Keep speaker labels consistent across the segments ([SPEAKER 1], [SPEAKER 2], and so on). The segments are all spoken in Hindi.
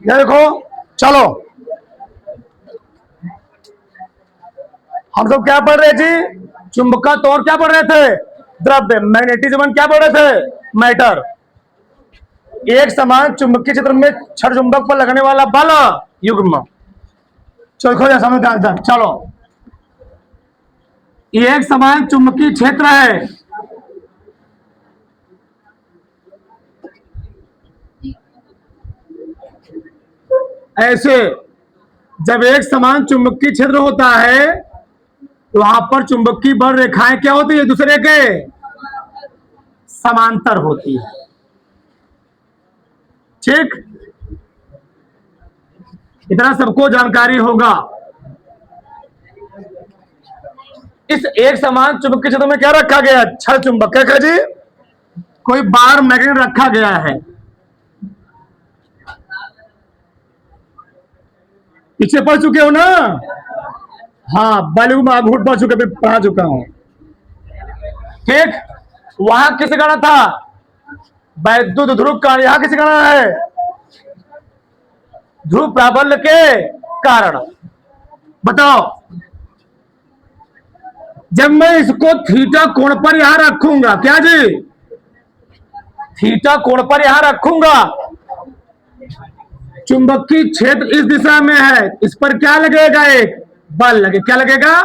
[SPEAKER 1] ये देखो, चलो हम सब क्या पढ़ रहे जी? चुंबकत्व और क्या पढ़ रहे थे? द्रव्य। मैग्नेटिज्म क्या पढ़ रहे थे? मैटर। एक समान चुंबकीय क्षेत्र में क्षण चुंबक पर लगने वाला बल युग्म। चलो खोजा समझ, चलो एक समान चुंबकीय क्षेत्र है, ऐसे जब एक समान चुंबकीय क्षेत्र होता है तो वहां पर चुंबकीय बल रेखाएं क्या होती है? दूसरे के समांतर होती है। ठीक, इतना सबको जानकारी होगा। इस एक समान चुंबकीय क्षेत्र में क्या रखा गया? क्षण चुंबक। क्या जी? कोई बार मैग्नेट रखा गया है। पीछे पढ़ चुके हो ना? हाँ, बालू घूट पढ़ चुके, पढ़ा चुका हूं। ठीक, वहां किसे गणा था? वैद्युत ध्रुव का। यहां किसे गणा है? ध्रुव प्राबल्य के कारण। बताओ, जब मैं इसको थीटा कोण पर यहां रखूंगा, क्या जी? थीटा कोण पर यहां रखूंगा, चुंबकीय क्षेत्र इस दिशा में है, इस पर क्या लगेगा? एक बल लगे। क्या लगेगा?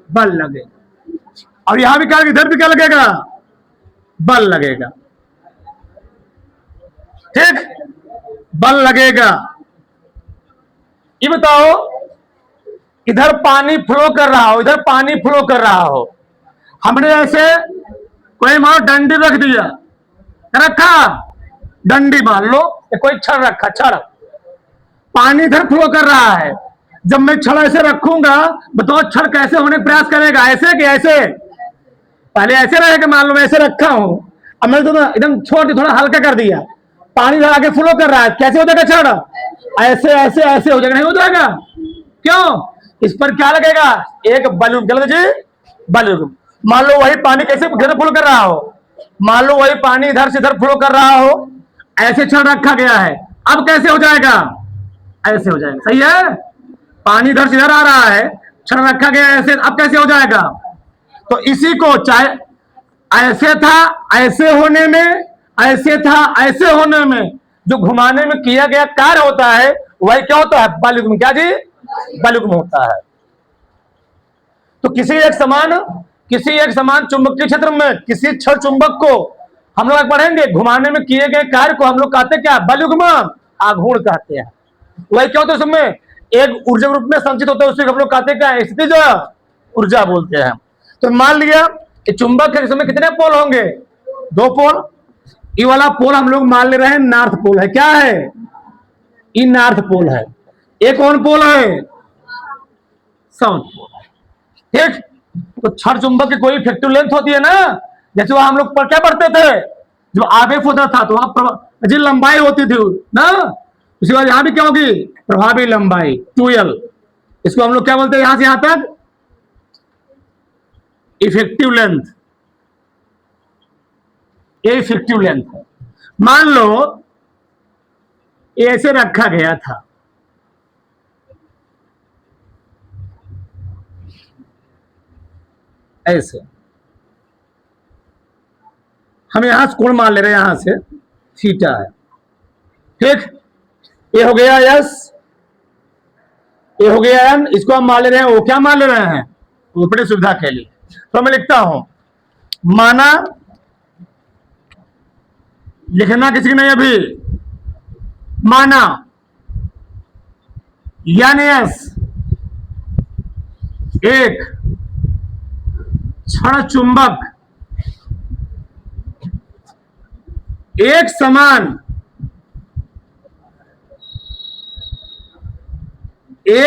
[SPEAKER 1] बल लगेगा। और यहां भी क्या, इधर भी क्या लगेगा? बल लगेगा। ठीक, बल लगेगा। ये बताओ, इधर पानी फ्लो कर रहा हो, इधर पानी फ्लो कर रहा हो, हमने ऐसे कोई मान डंडी रख दिया, रखा डंडी, मान लो कोई छड़ रखा, छड़, पानी इधर फ्लो कर रहा है। जब मैं छड़ ऐसे रखूंगा, बताओ छड़ कैसे होने प्रयास करेगा? ऐसे कि ऐसे? पहले ऐसे रहेगा, मान लो मैं ऐसे रखा हूं, अब मैंने तो एकदम छोड़ थोड़ा हल्का कर दिया, पानी इधर आगे फ्लो कर रहा है, कैसे हो जाएगा छड़? ऐसे ऐसे ऐसे हो जाएगा, नहीं हो जाएगा? क्यों? इस पर क्या लगेगा? एक बलून। क्या लगेगा जी? बलून। मान लो वही पानी कैसे इधर फ्लो कर रहा हो, मान लो वही पानी इधर से इधर फ्लो कर रहा हो, ऐसे छड़ रखा गया है, अब कैसे हो जाएगा? ऐसे हो जाएगा। सही है, पानी इधर से इधर आ रहा है, छड़ रखा गया है ऐसे, अब कैसे हो जाएगा? तो इसी को चाहे ऐसे था ऐसे होने में, ऐसे था ऐसे होने में, जो घुमाने में किया गया कार्य होता है वही क्या होता है? बलयुग्म। क्या जी? बलयुग्म होता है। तो किसी एक समान चुंबकीय क्षेत्र में किसी क्षण चुंबक को हम लोग पढ़ेंगे, घुमाने में किए गए कार्य को हम लोग कहते हैं क्या? बलयुग्म, आघूर्ण कहते हैं। वही क्या होता है? उसमें एक ऊर्जा रूप में संचित होता है, उसे हम लोग कहते हैं क्या? स्थितिज ऊर्जा बोलते हैं। तो मान लिया चुंबक के समय कितने पोल होंगे? 2 पोल। ये वाला पोल हम लोग मान ले रहे हैं नॉर्थ पोल है। क्या है? ये नॉर्थ पोल है। एक कौन पोल है? South pole. ठीक, तो क्षण चुंबक की कोई इफेक्टिव लेंथ होती है ना, जैसे वो हम लोग पर क्या पढ़ते थे, जो आवेश होता था तो वहां जी लंबाई होती थी ना, उसके बाद यहां भी क्या होगी? प्रभावी लंबाई 2l। इसको हम लोग क्या बोलते हैं? यहां से यहां तक इफेक्टिव लेंथ। ये इफेक्टिव लेंथ है। मान लो ऐसे रखा गया था, ऐसे, हम यहां से कोण मान ले रहे हैं, यहां से थीटा है। ठीक, ये हो गया यस, ये हो गया एन, इसको हम मान ले रहे हैं, वो क्या मान ले रहे हैं? ऊपरी सुविधा के लिए। तो मैं लिखता हूं, माना, लिखना किसी ने अभी, माना यानी एस एक क्षण चुंबक एक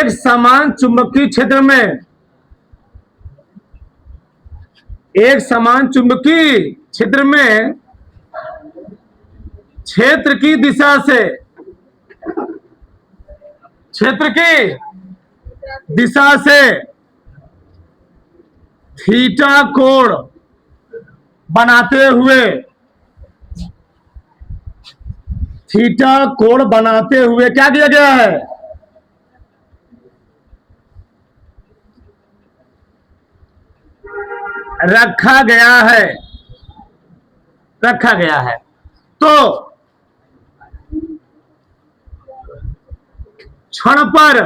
[SPEAKER 1] समान चुंबकीय क्षेत्र में, एक समान चुंबकीय क्षेत्र में क्षेत्र की दिशा से, क्षेत्र की दिशा से थीटा कोण बनाते हुए, थीटा कोण बनाते हुए क्या किया गया है? रखा गया है, रखा गया है। तो क्षण पर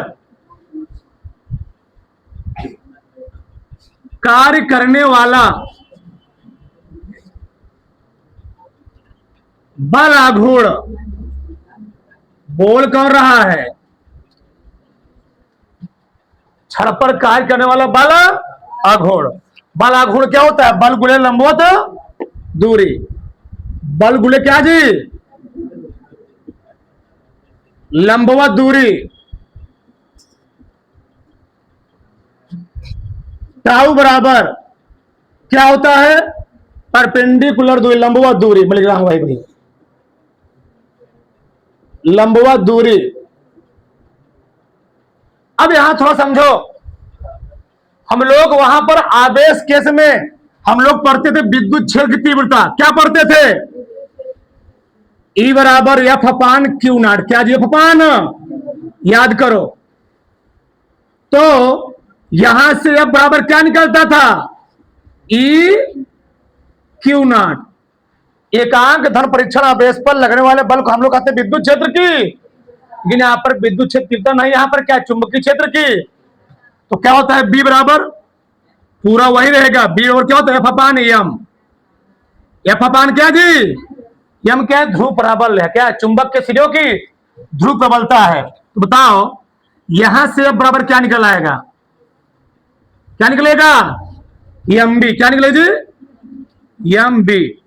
[SPEAKER 1] कार्य करने वाला बल आघूर्ण बोल कौन रहा है? क्षण पर कार्य करने वाला बल आघूर्ण। बल आघूर्ण क्या होता है? बल गुणे लंबवत दूरी। बल गुणे क्या जी? लंबवत दूरी। टाउ बराबर क्या होता है? परपेंडिकुलर दूरी, लंबवत दूरी। मैं लिख रहा हूं भाई, लंबवत दूरी। अब यहां थोड़ा समझो, हम लोग वहां पर आवेश केस में हम लोग पढ़ते थे विद्युत क्षेत्र की तीव्रता। क्या पढ़ते थे? E बराबर एफ अपान क्यू नॉट। क्या जी? एफ अपान, याद करो। तो यहां से एफ बराबर क्या निकलता था? E Q not. एकांक धन परीक्षण आवेश पर लगने वाले बल को हम लोग कहते हैं विद्युत क्षेत्र की। लेकिन यहां पर विद्युत क्षेत्र तीव्रता नहीं, यहां पर क्या? चुंबकीय क्षेत्र की। तो क्या होता है? बी बराबर पूरा वही रहेगा। बी और क्या होता है? एफ अपान एम। एफ अपान क्या जी? एम क्या है? ध्रुव प्रबल है। क्या? चुंबक के सिरों की ध्रुव प्रबलता है। तो बताओ यहां से एफ बराबर क्या निकल आएगा? क्या निकलेगा? M B. क्या निकले जी? M B.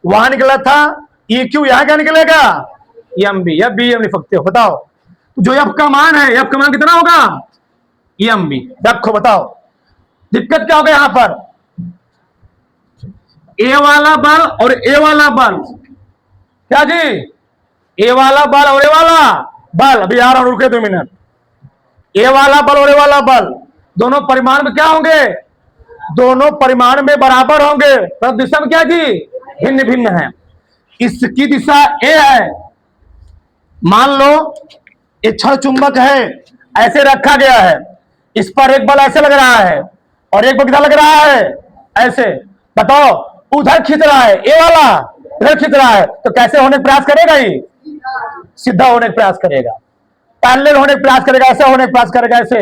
[SPEAKER 1] वहां निकला था ई क्यू, यहां क्या निकलेगा? एम बी या बी एम लिख सकते हो। बताओ जो एफ का मान है, एफ का मान कितना होगा? M B. रखो, बताओ दिक्कत क्या होगा यहां पर? ए वाला बल और ए वाला बल, क्या जी? ए वाला बल और ए वाला बल, अभी आ रहा हूं, रुके 2 मिनट। ए वाला बल और ए वाला बल दोनों परिमाण में क्या होंगे? दोनों परिमाण में बराबर होंगे, पर दिशा में क्या जी? भिन्न भिन्न है। इसकी दिशा ए है। मान लो ये क्षण चुंबक है, ऐसे रखा गया है। इस पर एक बल ऐसे लग रहा है और एक बल किधर लग रहा है? ऐसे। बताओ उधर खींच रहा है ए वाला, इधर खींच रहा है, तो कैसे होने का प्रयास करेगा? ये सीधा होने का प्रयास करेगा, पैरेलल होने का प्रयास करेगा, ऐसे होने का प्रयास करेगा, ऐसे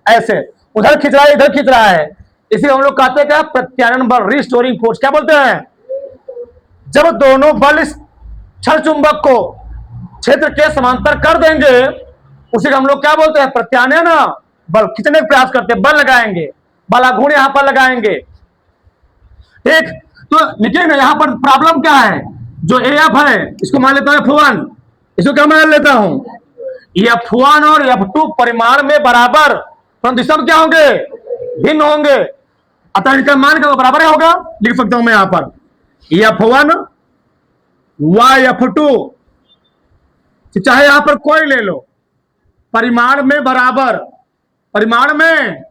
[SPEAKER 1] ऐसे। उधर खींच रहा है, इधर खींच रहा है। इसी हम लोग कहते हैं क्या? प्रत्यानयन बल, रिस्टोरिंग फोर्स। क्या बोलते हैं? जब दोनों बल इस क्षण चुंबक को क्षेत्र के समांतर कर देंगे, उसे हम लोग क्या बोलते हैं? प्रत्यानयन बल। खींचने का प्रयास करते हैं, बल लगाएंगे, बल आघूर्ण यहां पर लगाएंगे। ठीक, तो देखिए ना यहां पर प्रॉब्लम क्या है? जो एफ है इसको मान लेता हूं F1, इसको क्या मान लेता हूं? F1 और F2 परिमाण में बराबर, तो दिशा में क्या होंगे? भिन्न होंगे। अतः इनका मान क्या बराबर होगा? लिख सकता हूं मैं यहां पर F1 y F2, चाहे यहां पर कोई ले लो, परिमाण में बराबर, परिमाण में,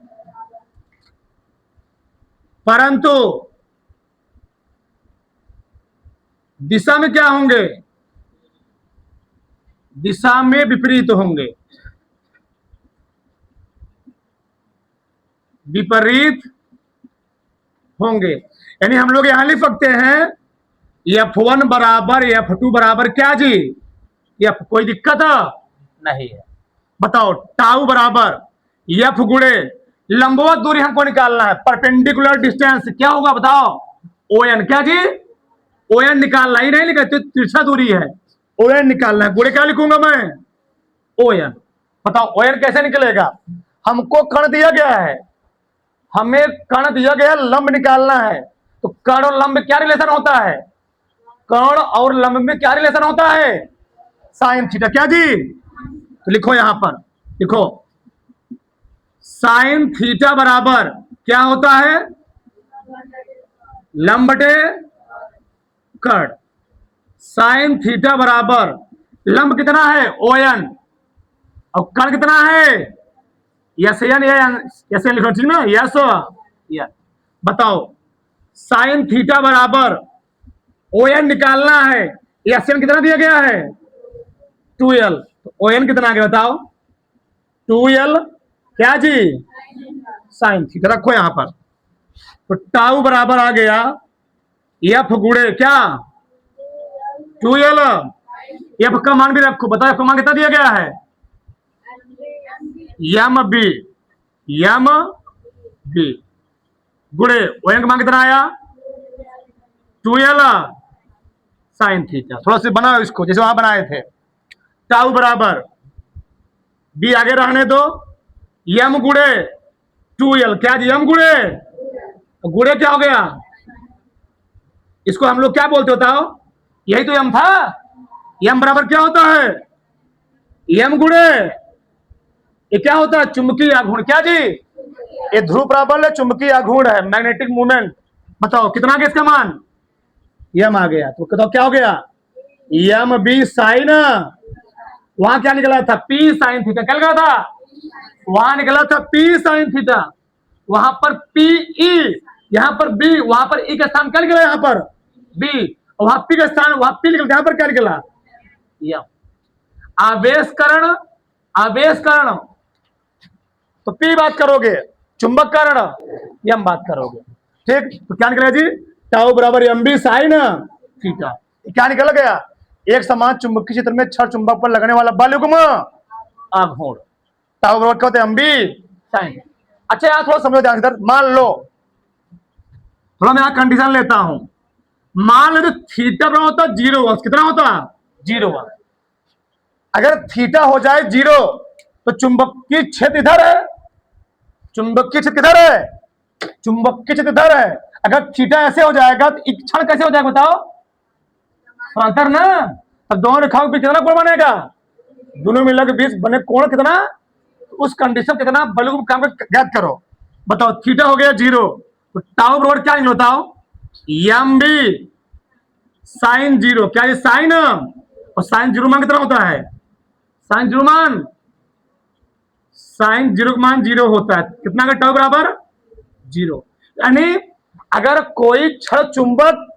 [SPEAKER 1] परंतु दिशा में क्या होंगे? दिशा में विपरीत होंगे, विपरीत होंगे। यानी हम लोग यहां लिख सकते हैं F1 बराबर F2 बराबर क्या जी? F, कोई दिक्कत नहीं है। बताओ टाउ बराबर F गुणे लंबवत दूरी हमको निकालना है, परपेंडिकुलर डिस्टेंस क्या होगा? बताओ ON। क्या जी? ON निकालना ही नहीं, लिखा तिरछा दूरी है, ON निकालना है। गुणे क्या लिखूंगा मैं? ON। बताओ ON कैसे निकलेगा? हमको कण दिया गया है, हमें कण दिया गया, लंब निकालना है। तो कण और लंब क्या रिलेशन होता है? कण और लंब में क्या रिलेशन होता है? Sine theta. क्या जी? तो लिखो यहां पर, लिखो साइन थीटा बराबर क्या होता है? लंब बटे कण। साइन थीटा बराबर लंब कितना है? ON, और कण कितना है? यस एन, यस एन लिखो, ठीक ना? यस। बताओ साइन थीटा बराबर ON निकालना है, ये एस एन कितना दिया गया है 2l, तो ओ एन कितना आ गया बताओ 2l क्या जी साइन थीटा। रखो यहां पर, तो टाउ बराबर आ गया एफ गुणे क्या 2l, एफ का मान भी रखो, बताओ एफ का मान कितना दिया गया है एम बी गुणे ओ एन का मान कितना आया 2l साइन थीटा। थोड़ा सा बनाओ इसको जैसे वहां बनाए थे, टाउ बराबर बी आगे रहने दो एम गुणे 2l क्या जी एम गुणे, गुणे क्या हो गया, इसको हम लोग क्या बोलते बताओ, यही तो एम था। एम बराबर क्या होता है एम गुणे, ये क्या होता है चुंबकीय आघूर्ण, क्या जी ये ध्रुव प्राबल्य है, चुंबकीय आघूर्ण है, मैग्नेटिक मूवमेंट। बताओ कितना आ गया इसका मान एम आ गया, तो बताओ क्या हो गया एम बी साइन, वहां क्या निकला था पी साइन थीटा, क्या निकला था वहां निकला था पी साइन थीटा, वहां पर पी ई, यहां पर बी, वहां पर ई का स्थान क्या निकला यहां पर बी, वहां पी का स्थान वहां पी निकला, यहां पर क्या निकला एम। आवेशकरण, आवेशकरण तो पी बात करोगे, चुंबक करण एम बात करोगे, ठीक। तो क्या निकलेगा जी टाउ बराबर एम बी साइन थीटा। क्या निकल गया एक समान चुंबकीय क्षेत्र में छड़ चुंबक पर लगने वाला बल युग्म आघूर्ण, टाउ बराबर क्या होता है एम बी साइन। अच्छा यार थोड़ा समझो ध्यान से, मान लो थोड़ा मैं यहां कंडीशन लेता हूं, मान लो थीटा बराबर होता 0 कितना होता 0, अगर थीटा हो जाए 0 तो चुंबकीय क्षेत्र इधर है, चुंबकीय क्षेत्र किधर है चुंबकीय क्षेत्र इधर है। अगर थीटा ऐसे हो जाएगा तो क्षण कैसे हो जाएगा बताओ अंतर ना, अब दोनों रेखाओं के बीच कितना कोण बनेगा, दोनों मिलकर के बीच बने कोण कितना, उस कंडीशन कितना बल युग्म काम का ज्ञात करो। बताओ थीटा हो गया 0 तो टाउ बराबर क्या निकला बताओ एम बी साइन 0, क्या ये साइन, और साइन 0 मान कितना होता है साइन 0 मान, साइन 0 मान 0 होता है, कितना का टाउ बराबर 0। यानी अगर कोई क्षण चुंबक,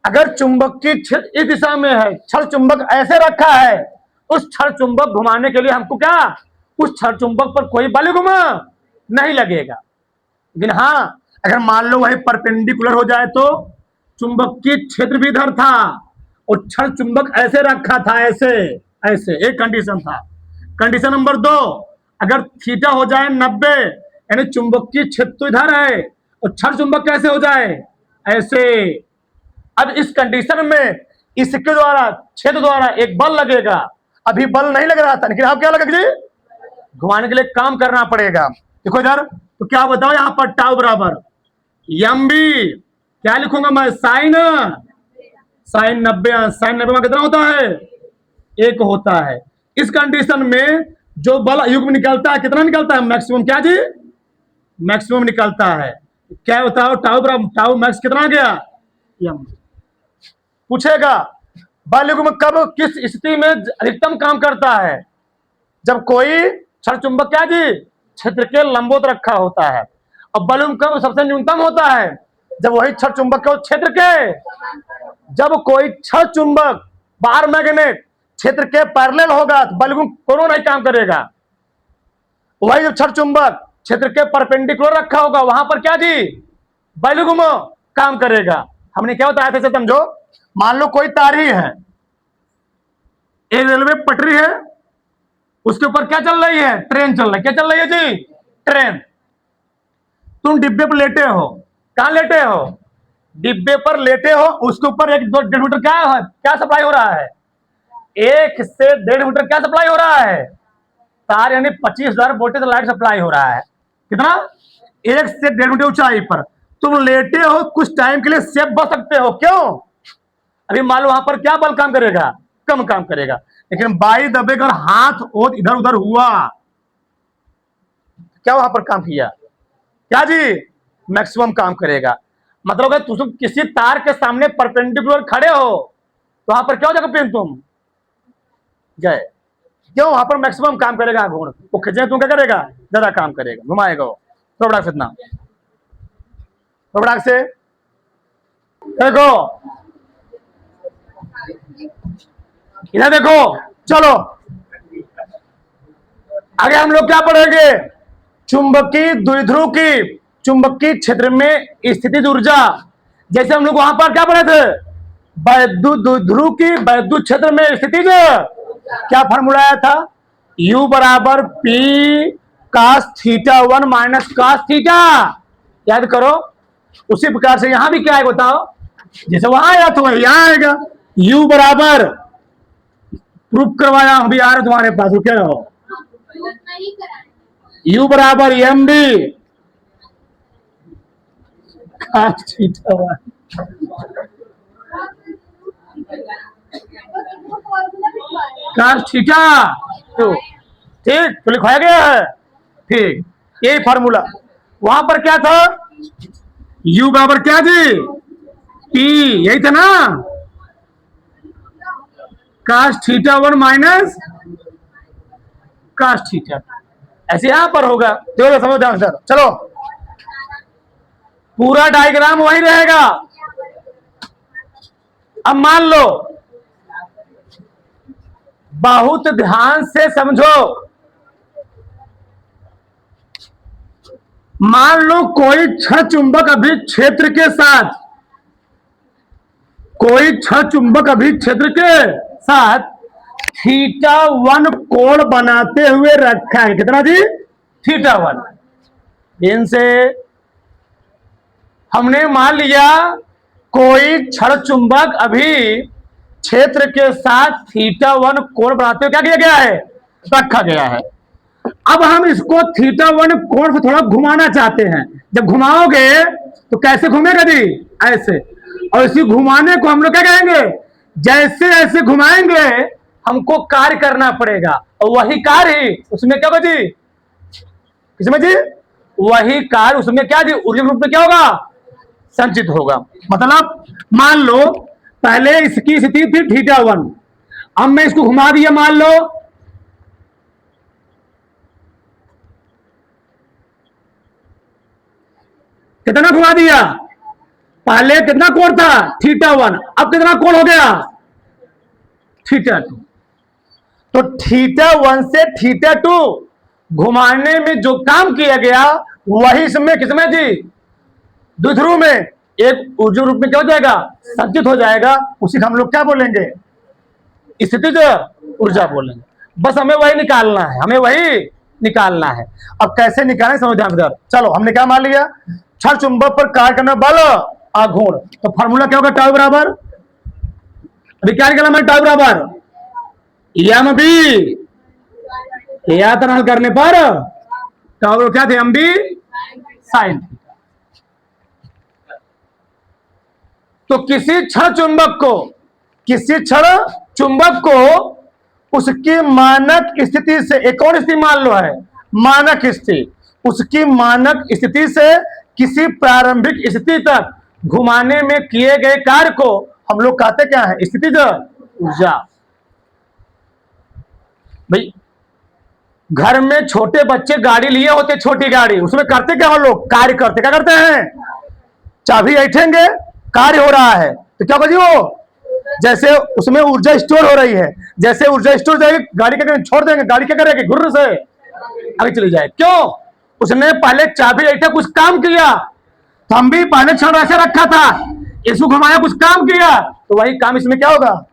[SPEAKER 1] अगर चुंबकीय क्षेत्र इस दिशा में है, क्षण चुंबक ऐसे रखा है, उस क्षण चुंबक घुमाने के लिए हमको क्या उस क्षण चुंबक पर कोई बल युग्म नहीं लगेगा। लेकिन हाँ अगर मान लो वही परपेंडिकुलर हो जाए तो चुंबकीय क्षेत्र भी इधर था और क्षण चुंबक ऐसे रखा था, ऐसे ऐसे, एक कंडीशन था। कंडीशन नंबर 2, अगर थीटा हो जाए 90 यानी चुंबकीय क्षेत्र तो इधर है और क्षण चुंबक कैसे हो जाए ऐसे। अब इस कंडीशन में इसके द्वारा क्षेत्र द्वारा एक बल लगेगा, अभी बल नहीं लग रहा था लेकिन अब क्या लगेगा जी घुमाने के लिए काम करना पड़ेगा। देखो इधर तो क्या बताओ यहां पर टाउ बराबर एम बी, क्या लिखूंगा मैं साइन, साइन 90, साइन 90 में कितना होता है 1 होता है। इस कंडीशन में जो बल युग्म निकलता है कितना निकलता है मैक्सिमम, क्या जी मैक्सिमम निकलता है। क्या बताओ टाउ बराबर टाउ मैक्स कितना आ गया एम। पूछेगा बल युग्म कब किस स्थिति में अधिकतम काम करता है, जब कोई क्षण चुंबक क्या जी क्षेत्र के लंबवत रखा होता है, और बल युग्म कब सबसे न्यूनतम होता है जब वही क्षण चुंबक के क्षेत्र के, जब कोई क्षण चुंबक बार मैग्नेट क्षेत्र के पैरेलल होगा तो बल युग्म दोनों नहीं काम करेगा। वही जब क्षण चुंबक क्षेत्र के परपेंडिकुलर रखा होगा वहां पर क्या जी बल युग्म काम करेगा। हमने क्या बताया था समझो, मान लो कोई तार ही है, एक रेलवे पटरी है, उसके ऊपर क्या चल रही है ट्रेन चल रही है, क्या चल रही है जी ट्रेन। तुम डिब्बे पर लेटे हो, कहां लेटे हो डिब्बे पर लेटे हो, उसके ऊपर 1-2 मीटर क्या सप्लाई हो रहा है, 1 से 1.5 मीटर क्या सप्लाई हो रहा है तार, यानी 25,000 वोल्टेज लाइट सप्लाई हो रहा है। कितना 1 से 1.5 मीटर ऊंचाई पर तुम लेटे हो, कुछ टाइम के लिए सेफ बच सकते हो, क्यों अभी मान लो वहां पर क्या बल काम करेगा कम काम करेगा, लेकिन बाई दबे अगर हाथ और इधर उधर हुआ क्या वहां पर काम किया, क्या जी मैक्सिमम काम करेगा। मतलब अगर तुम किसी तार के सामने परपेंडिकुलर खड़े हो तो वहां पर क्या हो जाएगा तुम गए, क्यों वहां पर मैक्सिमम काम करेगा घूर्ण, वो खींचे तुम क्या करेगा ज्यादा काम करेगा, घुमाएगा वो प्रोडक्ट से इतना प्रोडक्ट से। देखो इधर देखो, चलो आगे हम लोग क्या पढ़ेंगे? चुंबकीय द्विध्रुव की चुंबकीय क्षेत्र में स्थितिज ऊर्जा। जैसे हम लोग वहां पर क्या पढ़े थे? वैद्युत द्विध्रुव की वैद्युत क्षेत्र में स्थितिज क्या फॉर्मूला आया था? U बराबर P cos theta 1 minus cos theta. याद करो। उसी प्रकार से यहां भी क्या है बताओ? जैसे वहां आया तो वही यहां आएगा। U बराबर, प्रूफ करवाया हूं भी, आ रहा तुम्हारे पास, क्या हो? U बराबर M B cos theta 1 cos theta 2। ठीक, तो लिखवाया गया है। ठीक, यही फॉर्मूला। वहां पर क्या था? U बराबर क्या जी? P, यही था ना? cos theta 1 minus cos theta. ऐसे यहां पर होगा, देखो समझ ध्यान से। चलो, पूरा डायग्राम वही रहेगा। अब मान लो, बहुत ध्यान से समझो। मान लो कोई क्षण चुंबक अभी क्षेत्र के साथ, कोई क्षण चुंबक अभी क्षेत्र के साथ थीटा 1 कोण बनाते हुए रखा है। कितना जी? थीटा 1। इनसे हमने मान लिया कोई क्षण चुंबक अभी क्षेत्र के साथ थीटा 1 कोण बनाते हुए क्या किया गया है? रखा गया है। अब हम इसको थीटा 1 कोण से थोड़ा घुमाना चाहते हैं। जब घुमाओगे तो कैसे घूमेगा जी? ऐसे। और इसी घुमाने को हम लोग क्या कहेंगे? जैसे ऐसे घुमाएंगे हमको कार्य करना पड़ेगा, और वही कार्य उसमें क्या होगा जी? किसमें जी? वही कार्य उसमें क्या जी? ऊर्जा रूप में क्या होगा? संचित होगा। मतलब मान लो पहले इसकी स्थिति थी थीटा 1, अब मैं इसको घुमा दिया, मान लो कितना घुमा दिया? पहले कितना कोण था? थीटा 1। अब कितना कोण हो गया? थीटा 2। तो थीटा 1 से थीटा 2 घुमाने में जो काम किया गया वही इसमें किसमें जी? द्विध्रुव में एक ऊर्जा रूप में क्या हो जाएगा? संचित हो जाएगा। उसी को हम लोग क्या बोलेंगे? स्थितिज ऊर्जा बोलेंगे। बस हमें वही निकालना है, हमें वही निकालना है। अब कैसे निकालें समझ ध्यान। चलो, हमने क्या मान लिया? क्षण चुंबक पर कार्य करने बल आघूर्ण। तो फॉर्मूला क्या होगा? टाउ बराबर, अभी क्या निकाला मैंने? टाउ बराबर एम बी, हल करने पर टाउ क्या थे? M B sine. तो किसी क्षण चुंबक को उसकी मानक स्थिति से, एक और स्थिति मान लो है मानक स्थिति, उसकी मानक स्थिति से किसी प्रारंभिक स्थिति तक घुमाने में किए गए कार्य को हम लोग कहते क्या है? स्थितिज ऊर्जा। भाई, घर में छोटे बच्चे गाड़ी लिए होते, छोटी गाड़ी, उसमें करते क्या हम लोग? कार्य करते। क्या करते हैं? चाबी ऐठेंगे, कार्य हो रहा है, तो क्या होगा जी? वो जैसे उसमें ऊर्जा स्टोर हो रही है, जैसे ऊर्जा स्टोर जाएगी, गाड़ी क्या छोड़ देंगे, गाड़ी क्या करेगी? घुर्र से आगे चली जाए। क्यों? उसने पहले चाबी ऐठा, कुछ काम किया। तो हम भी पहले क्षण ऐसे रखा था, इसको घुमाया, कुछ काम किया, तो वही काम इसमें क्या होगा?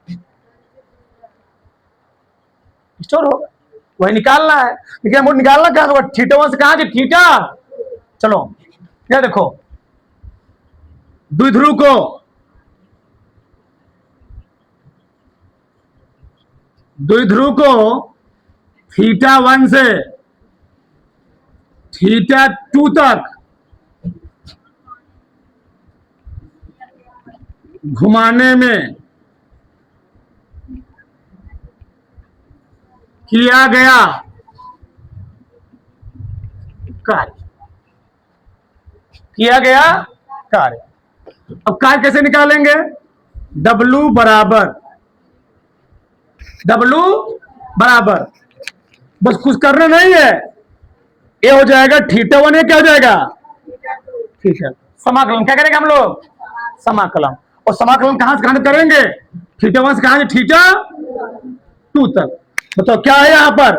[SPEAKER 1] स्टोर होगा। वही निकालना है। लेकिन हमको निकालना क्या होगा? थीटा 1 से कहां जी? थीटा। चलो, क्या देखो, द्विध्रुव को थीटा 1 से थीटा 2 तक घुमाने में किया गया कार्य। अब कार्य कैसे निकालेंगे? W बराबर बस कुछ करना नहीं है, ये हो जाएगा थीटा 1, ये क्या हो जाएगा? ठीक है, समाकलन क्या करेंगे हम लोग? समाकलन। और समाकलन कहां से कहां करेंगे? थीटा 1 से कहां जी थीटा 2 तक। बताओ क्या है यहां पर,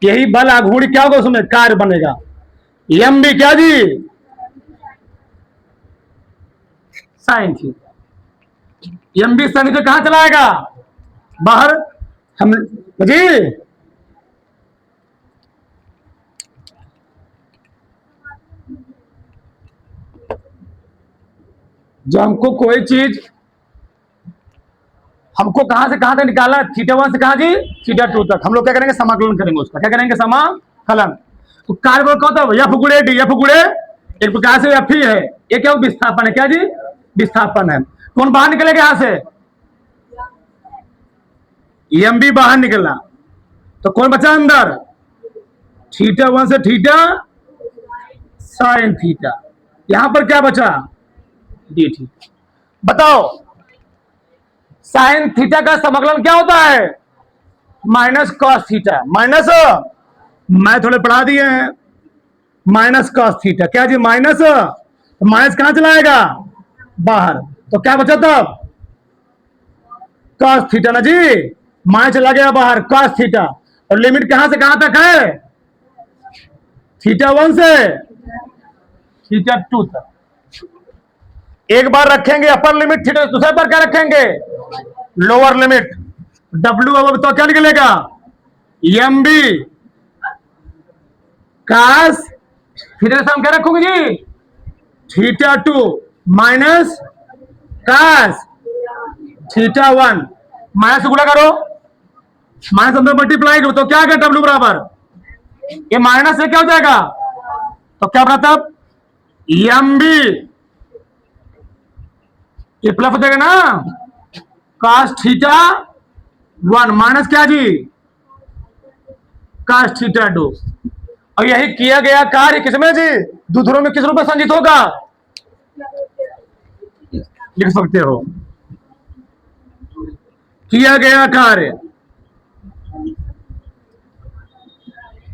[SPEAKER 1] यही बल आघूर्ण क्या होगा उसमें कार्य बनेगा, एम भी क्या जी साइन थीटा। एम भी साइन थीटा कहां चलाएगा बाहर हम जी। जो हमको कोई चीज हमको कहां से कहां तक निकाला, थीटा 1 से कहां जी थीटा 2 तक, हम लोग क्या करेंगे समाकलन करेंगे उसका, क्या करेंगे समाकलन। तो कार्य बल कौन था एफ गुणे डी, एफ गुणे एक प्रकार से एफ ही है, ये क्या विस्थापन है, क्या जी विस्थापन है। कौन बाहर निकलेगा यहां से, एम भी बाहर निकलना, तो कौन बचा अंदर, थीटा 1 से थीटा साइन थीटा, यहां पर क्या बचा डी थीटा। बताओ साइन थीटा का समाकलन क्या होता है, माइनस कॉस थीटा, माइनस मैं थोड़े पढ़ा दिए हैं, माइनस कॉस थीटा, क्या जी माइनस, तो माइनस कहां चलाएगा बाहर, तो क्या बचा तब कॉस थीटा ना जी, माइनस चला गया बाहर कॉस थीटा, और लिमिट कहां से कहां तक है, थीटा 1 से थीटा 2 तक। एक बार रखेंगे अपर लिमिट थीटा, दूसरे बार क्या रखेंगे लोअर लिमिट, डब्ल्यू अब तो क्या निकलेगा एम बी कास थीटा हम क्या रखोगे जी theta 2 minus cos theta 1, minus गुणा करो, माइनस अंदर मल्टीप्लाई करो, तो क्या आएगा डब्ल्यू बराबर, ये माइनस से क्या हो जाएगा, तो क्या बना तब एम बी, ये प्लस हो जाएगा ना कास थीटा 1 माइनस क्या जी कास थीटा 2। और यही किया गया कार्य किसमें जी दूसरों में किस रूप में संचित होगा, लिख सकते हो, किया गया कार्य,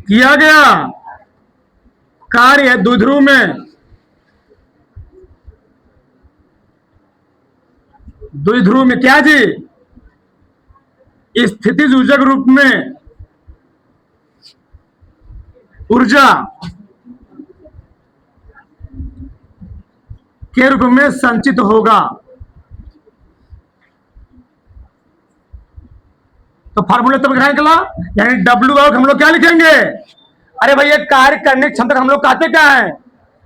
[SPEAKER 1] किया गया कार्य द्विध्रुव में, द्विध्रुव में क्या जी स्थितिज ऊर्जा के रूप में ऊर्जा के रूप में संचित होगा। तो फार्मूला तब निकला, यानी डब्ल्यू हम लोग क्या लिखेंगे, अरे भाई ये कार्य करने की क्षमता हम लोग कहते क्या है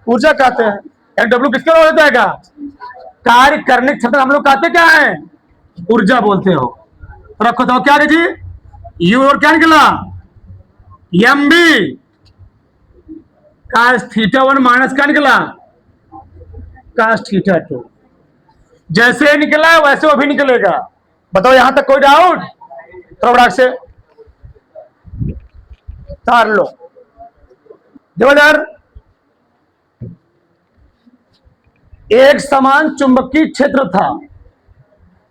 [SPEAKER 1] ऊर्जा कहते हैं, यानी डब्ल्यू किसके हो जाएगा, कार्य करने की क्षमता हम लोग कहते क्या है ऊर्जा बोलते हो। तो रखो तो क्या जी यू और क्या निकला M B cos theta 1 minus क्या निकला कास थीटा 2, जैसे निकला वैसे वो भी निकलेगा। बताओ यहां तक कोई डाउट, थोड़ा से तार लो। देखो यार एक समान चुंबकीय क्षेत्र था,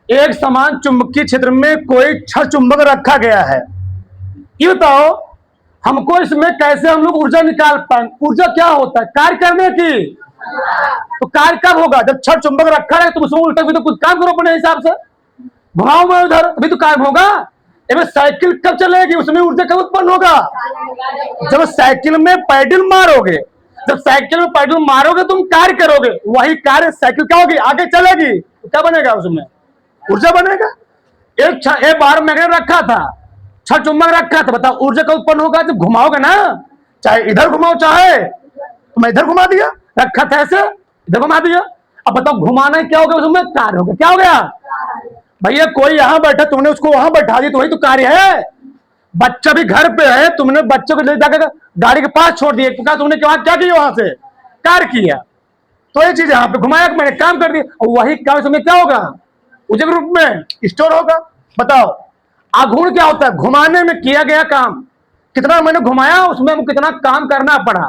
[SPEAKER 1] एक समान चुंबकीय क्षेत्र में कोई छह चुंबक रखा गया है, ये बताओ हमको इसमें कैसे हम लोग ऊर्जा निकाल पाए, ऊर्जा क्या होता है कार्य करने की, तो कार्य कब होगा जब छह चुंबक रखा है, तुम उसमें उल्टा भी तो कुछ काम करो अपने हिसाब से, घुमाओ मैं उधर अभी तो काम होगा। साइकिल कब चलेगी उसमें ऊर्जा कब उत्पन्न होगा, जब साइकिल में पैडल मारोगे, जब साइकिल में पैडल मारोगे तुम कार्य करोगे, वही कार्य साइकिल क्या होगी आगे चलेगी, तो क्या बनेगा उसमें ऊर्जा बनेगा। एक बार मैग्नेट रखा था, छह चुंबक रखा था, बताओ ऊर्जा का उत्पन्न होगा जब घुमाओगे ना, चाहे इधर घुमाओ चाहे तो मैं इधर घुमा दिया, रखा था ऐसे इधर घुमा दिया, अब बताओ घुमाना क्या होगा उसमें कार्य होगा, क्या हो गया भैया कोई यहां बैठा तुमने उसको वहां बैठा दिया तो वही तो कार्य है। बच्चा भी घर पे है, तुमने बच्चे को ले जाकर गाड़ी के पास छोड़ दिया, कहा तुमने क्या किया वहां से कार्य किया, तो ये चीज यहाँ पे घुमाया मैंने काम कर दिया, और वही काम समय क्या होगा ऊर्जा के रूप में स्टोर होगा। बताओ आघूर्ण क्या होता है, घुमाने में किया गया काम, कितना मैंने घुमाया उसमें हमको कितना काम करना पड़ा।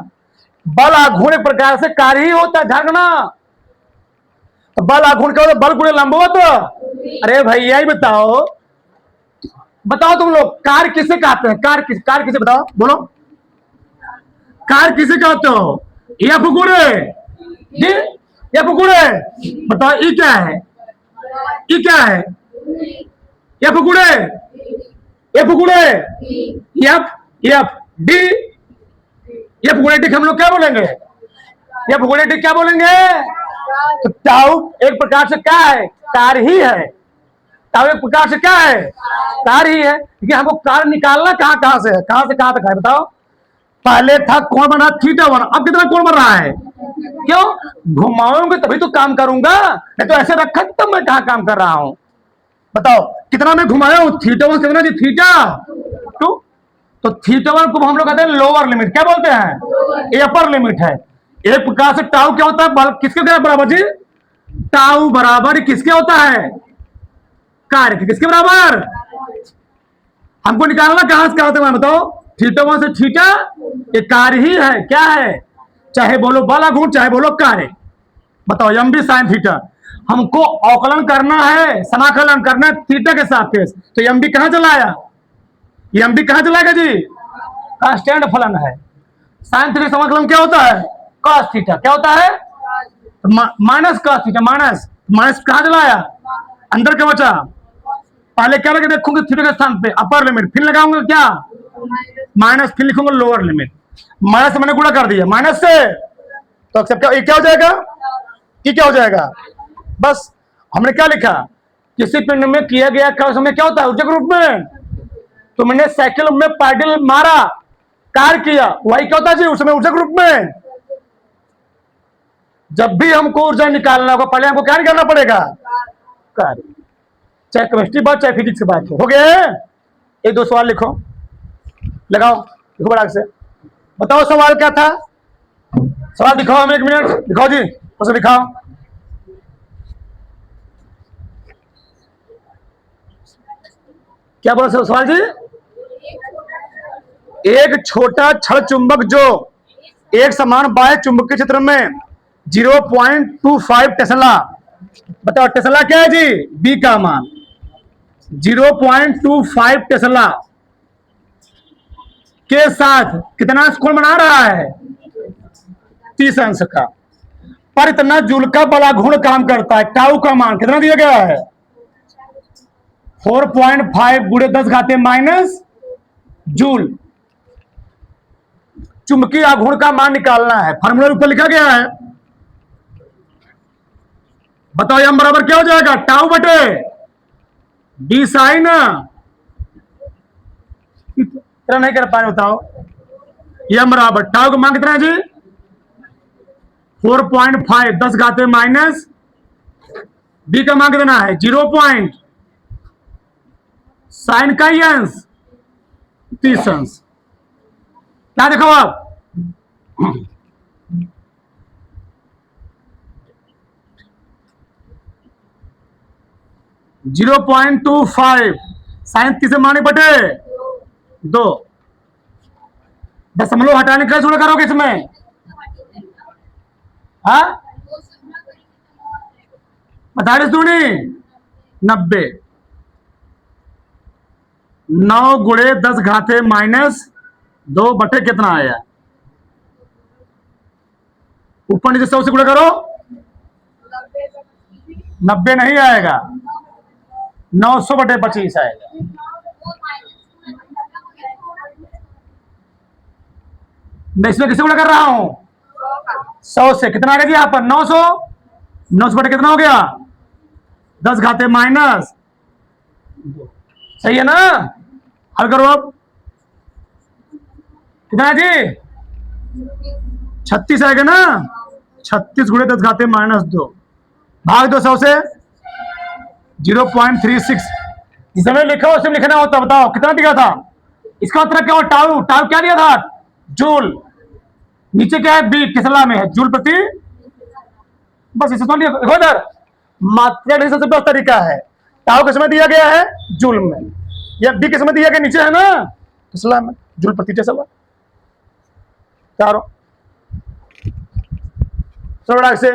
[SPEAKER 1] बल आघूर्ण एक प्रकार से कार्य ही होता है, ध्यान रखना। तो बल आघूर्ण क्या होता है, बल गुणे लंबवत। अरे भैया ही बताओ तुम लोग कार्य किसे कहते हैं, कार्य किसे बताओ बोलो, कार्य किसे कहते हो, एफ गुणे जी, एफ गुणे बताओ ये क्या है, ये क्या है एफ गुणे एफ एफ डी, एफ गुणे डी हम लोग क्या बोलेंगे? एफ गुणे डी क्या बोलेंगे? तो टाउ एक प्रकार से क्या है? कार्य ही है। टाउ एक प्रकार से क्या है? कार्य ही है। क्योंकि हमको कार्य निकालना कहां से है, कहां से कहां तक है बताओ। पहले था कोण बना थीटा वन, अब कितना कोण बन रहा है? क्यों? घुमाऊंगे तभी तो काम करूंगा, नहीं तो ऐसे रखा तो मैं कहां काम कर रहा हूं बताओ। कितना मैं घुमाया हूं? थीटा वन कितना जी? Theta two. तो थीटा वन को हम लोग कहते हैं लोअर लिमिट, क्या बोलते हैं? ये अपर लिमिट है। एक प्रकार से टाउ क्या होता है? किसके बराबर जी? टाउ बराबर किसके होता है? कार्य के। किसके बराबर? हमको निकालना कहां से कहां तक बताओ। थीटा वन से थीटा, ये कार्य ही है। क्या है? चाहे बोलो बल गुण, चाहे बोलो कार्य। बताओ एम बी साइन थीटा। हमको अवकलन करना है, समाकलन करना है थीटा के सापेक्ष, तो एम बी कहां चला आया? एम बी कहां चलाएगा जी? कांस्टेंट फलन है। साइन थीटा समाकलन क्या होता है? Cos theta. क्या होता है? Minus cos theta. माइनस कहां चला आया? अंदर क्या बचा? पहले क्या लगे देखूंगा थीटा के स्थान पे अपर लिमिट, फिर लगाऊंगा क्या? माइनस, फिर लिखूंगा लोअर लिमिट। माइनस से मैंने गुणा कर दिया माइनस से, तो एक्सेप्ट क्या हो जाएगा? ये क्या हो जाएगा? बस हमने क्या लिखा? किसी पिंड में किया गया कर्ष में क्या होता है? ऊर्जा के रूप में। तो मैंने साइकिल में पैडल मारा, कार्य किया, वही क्या होता है जी? उस समय ऊर्जा के रूप में। जब भी हमको ऊर्जा निकालना होगा पहले हमको क्या निकालना पड़ेगा? कार्य। चाहे केमिस्ट्री बात चाहे फिजिक्स की बात हो गया। एक दो सवाल लिखो, लगाओ, लिखो बड़ा से। बताओ सवाल क्या था? सवाल दिखाओ हमें, एक मिनट दिखाओ जी, उसे दिखाओ। क्या बोला सवाल जी? एक छोटा क्षण चुंबक जो एक समान बाह्य चुंबकीय क्षेत्र में 0.25 टेस्ला, बताओ टेस्ला क्या है जी? बी का मान 0.25 टेस्ला के साथ कितना कोण बना रहा है? 30 अंश का। पर इतना जूल का बड़ा गुण काम करता है। टाउ का मान कितना दिया गया है? 4.5 गुणे 10 घाते माइनस जूल। चुंबकीय आघूर्ण का मान निकालना है, फार्मूला ऊपर लिखा गया है। बताओ एम बराबर क्या हो जाएगा? टाउ बटे डी साइन, इतना नहीं कर पाए बताओ। एम बराबर टाउ का मान कितना है जी? 4.5 10 घाते माइनस, बी का मान कितना है? 0. साइन का ही अंश 30 अंश। क्या देखो आप? जीरो 0.25 साइन 30 माने बटे 2। दशमलव हटाने का शुरू करोगे इसमें? हाँ, 45 दूनी 90, 9 गुणे 10 घाते माइनस 2 बटे कितना आया? ऊपर नीचे 100 से गुणा करो, 90 नहीं आएगा, 900 बटे 25 आएगा। मैं इसमें किसे गुणा कर रहा हूं? 100 से। कितना आ गया जी यहाँ पर? 900। 900 बटे कितना हो गया? 10 घाते माइनस, सही है ना? हल करो अब। कितना है जी? 36 आएगा ना? 36 गुणे 10 घाते माइनस 2 भाग 2 100 से 0.36। जिस समय लिखा उसमें लिखना होता। बताओ कितना दिया था? इसका उत्तर क्या हो? टाउ। टाउ क्या दिया था? जूल। नीचे क्या है? बी टेस्ला में है, जूल प्रति। बस इसे समझ लिया इधर। मात्रा का सबसे बेस्ट तरीका है। टाउ किस में दिया गया है? जूल में। या बी किस में दिया गया? नीचे है ना, टेस्ला में, जूल प्रति टेस्ला। चारों से